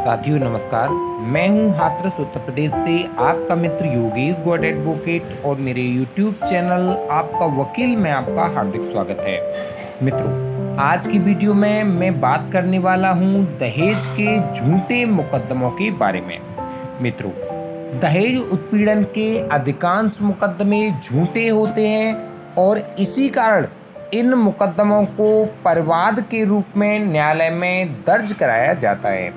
साथियों नमस्कार। मैं हूं हाथरस उत्तर प्रदेश से आपका मित्र योगेश गौड एडवोकेट और मेरे यूट्यूब चैनल आपका वकील में आपका हार्दिक स्वागत है। मित्रों, आज की वीडियो में मैं बात करने वाला हूं दहेज के झूठे मुकदमों के बारे में। मित्रों, दहेज उत्पीड़न के अधिकांश मुकदमे झूठे होते हैं और इसी कारण इन मुकदमों को परिवाद के रूप में न्यायालय में दर्ज कराया जाता है।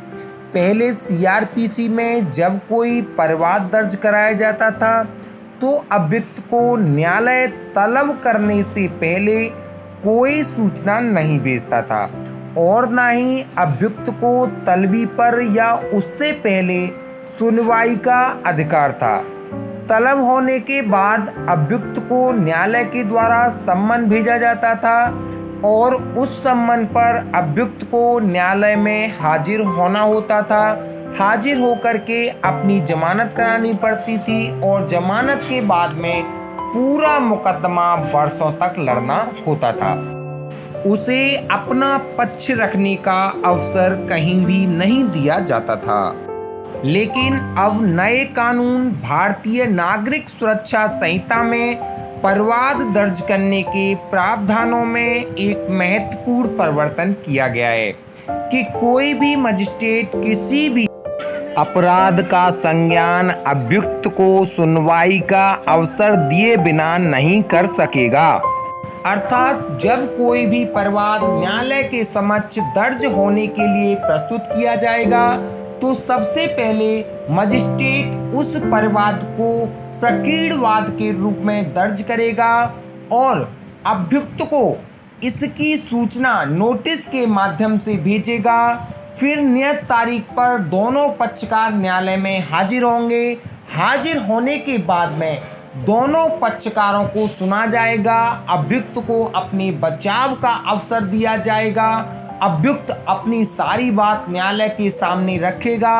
पहले सीआरपीसी में जब कोई परिवाद दर्ज कराया जाता था तो अभियुक्त को न्यायालय तलब करने से पहले कोई सूचना नहीं भेजता था और न ही अभियुक्त को तलबी पर या उससे पहले सुनवाई का अधिकार था। तलब होने के बाद अभियुक्त को न्यायालय के द्वारा सम्मन भेजा जाता था और उस सम्मन पर अभियुक्त को न्यायालय में हाजिर होना होता था। हाजिर होकर के अपनी जमानत करानी पड़ती थी और जमानत के बाद में पूरा मुकदमा वर्षों तक लड़ना होता था। उसे अपना पक्ष रखने का अवसर कहीं भी नहीं दिया जाता था। लेकिन अब नए कानून भारतीय नागरिक सुरक्षा संहिता में परिवाद दर्ज करने के प्रावधानों में एक महत्वपूर्ण परिवर्तन किया गया है कि कोई भी मजिस्ट्रेट किसी भी अपराध का संज्ञान अभियुक्त को सुनवाई का अवसर दिए बिना नहीं कर सकेगा। अर्थात जब कोई भी परिवाद न्यायालय के समक्ष दर्ज होने के लिए प्रस्तुत किया जाएगा तो सबसे पहले मजिस्ट्रेट उस परिवाद को प्रकीर्णवाद के रूप में दर्ज करेगा और अभियुक्त को इसकी सूचना नोटिस के माध्यम से भेजेगा। फिर नियत तारीख पर दोनों पक्षकार न्यायालय में हाजिर होंगे। हाजिर होने के बाद में दोनों पक्षकारों को सुना जाएगा। अभियुक्त को अपने बचाव का अवसर दिया जाएगा। अभियुक्त अपनी सारी बात न्यायालय के सामने रखेगा।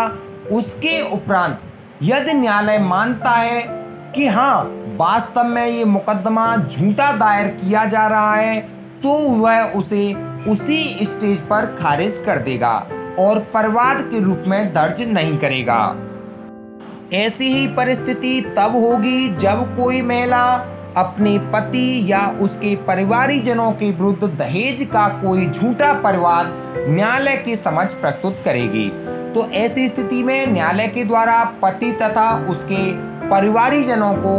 उसके उपरांत यदि न्यायालय मानता है कि हाँ वास्तव में ये मुकदमा झूठा दायर किया जा रहा है तो वह उसे उसी स्टेज पर खारिज कर देगा और परिवाद के रूप में दर्ज नहीं करेगा। ऐसी ही परिस्थिति तब होगी जब कोई महिला अपने पति या उसके परिवारीजनों के विरुद्ध दहेज का कोई झूठा परिवाद न्यायालय के समक्ष प्रस्तुत करेगी। तो ऐसी स्थिति में न्यायालय के द्वारा पति तथा उसके परिवारीजनों को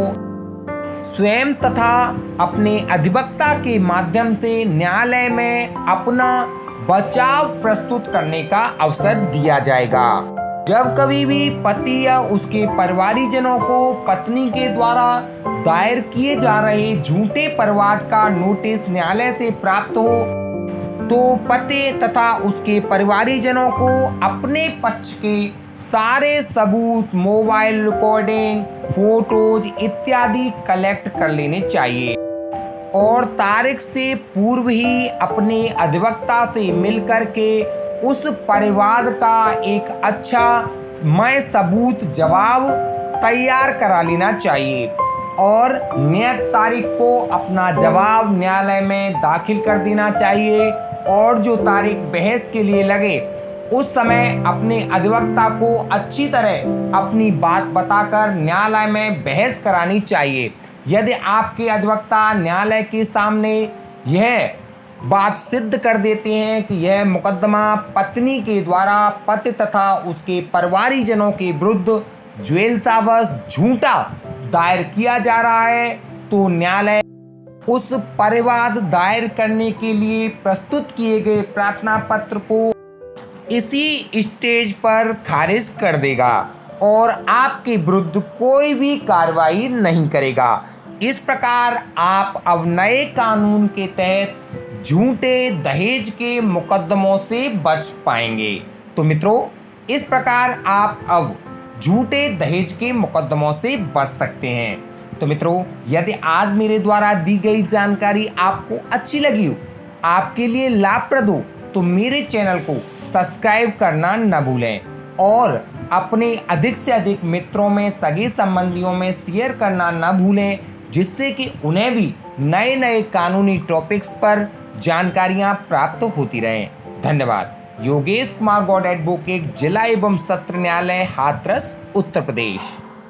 स्वयं तथा अपने अधिवक्ता के माध्यम से न्यायालय में अपना बचाव प्रस्तुत करने का अवसर दिया जाएगा। जब कभी भी पति या उसके परिवारीजनों को पत्नी के द्वारा दायर किए जा रहे झूठे परिवाद का नोटिस न्यायालय से प्राप्त हो तो पति तथा उसके परिवारीजनों को अपने पक्ष के सारे सबूत, मोबाइल रिकॉर्डिंग, फोटोज इत्यादि कलेक्ट कर लेने चाहिए और तारीख से पूर्व ही अपने अधिवक्ता से मिलकर के उस परिवाद का एक अच्छा मय सबूत जवाब तैयार करा लेना चाहिए और नियत तारीख को अपना जवाब न्यायालय में दाखिल कर देना चाहिए और जो तारीख बहस के लिए लगे उस समय अपने अधिवक्ता को अच्छी तरह अपनी बात बताकर न्यायालय में बहस करानी चाहिए। यदि आपके अधिवक्ता न्यायालय के सामने यह बात सिद्ध कर देते हैं कि यह मुकदमा पत्नी के द्वारा पति तथा उसके परिवारीजनों के विरुद्ध ज्वेलसावस झूठा दायर किया जा रहा है तो न्यायालय उस परिवाद दायर करने के लिए प्रस्तुत किए गए प्रार्थना पत्र को इसी स्टेज पर खारिज कर देगा और आपके विरुद्ध कोई भी कार्रवाई नहीं करेगा। इस प्रकार आप अब नए कानून के तहत झूठे दहेज के मुकदमों से बच पाएंगे। तो मित्रों, इस प्रकार आप अब झूठे दहेज के मुकदमों से बच सकते हैं। तो मित्रों, यदि आज मेरे द्वारा दी गई जानकारी आपको अच्छी लगी हो, आपके लिए लाभप्रद हो तो मेरे चैनल को सब्सक्राइब करना न भूलें और अपने अधिक से अधिक मित्रों में, सगे संबंधियों में शेयर करना न भूलें जिससे कि उन्हें भी नए नए कानूनी टॉपिक्स पर जानकारियां प्राप्त होती रहें। धन्यवाद। योगेश कुमार गौड एडवोकेट, जिला एवं सत्र न्यायालय, हाथरस, उत्तर प्रदेश।